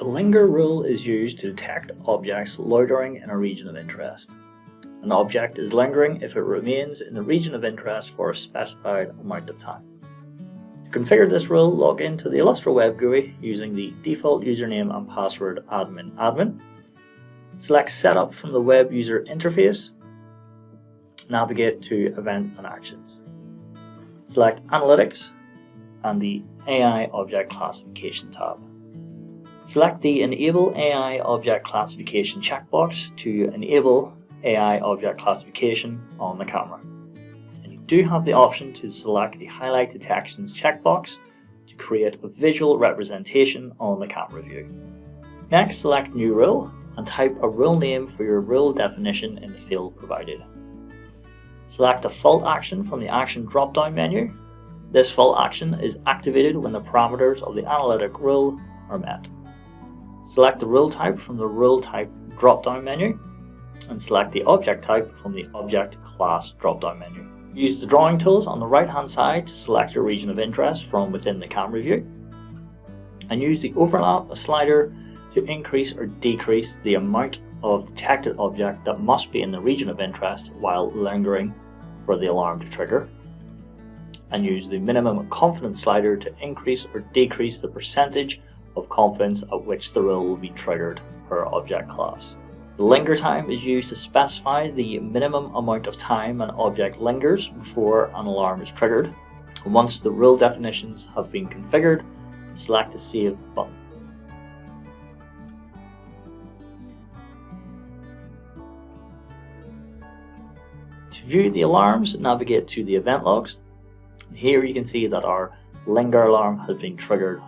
The linger rule is used to detect objects loitering in a region of interest. An object is lingering if it remains in the region of interest for a specified amount of time. To configure this rule, log into the Illustra Web Gui using the default username and password admin. Select Setup from the Web User Interface. Navigate to Event and Actions. Select Analytics and the AI Object Classification tab. Select the Enable AI Object Classification checkbox to enable AI Object Classification on the camera. And you do have the option to select the Highlight Detections checkbox to create a visual representation on the camera view. Next, select New Rule and type a rule name for your rule definition in the field provided. Select a fault action from the Action drop-down menu. This fault action is activated when the parameters of the analytic rule are met. Select the rule type from the Rule Type drop-down menu and select the object type from the Object Class drop-down menu. Use the drawing tools on the right-hand side to select your region of interest from within the camera view, and use the Overlap slider to increase or decrease the amount of detected object that must be in the region of interest while lingering for the alarm to trigger, and use the Minimum Confidence slider to increase or decrease the percentage of confidence at which the rule will be triggered per object class. The linger time is used to specify the minimum amount of time an object lingers before an alarm is triggered. And once the rule definitions have been configured, select the Save button. To view the alarms, navigate to the event logs. Here you can see that our linger alarm has been triggered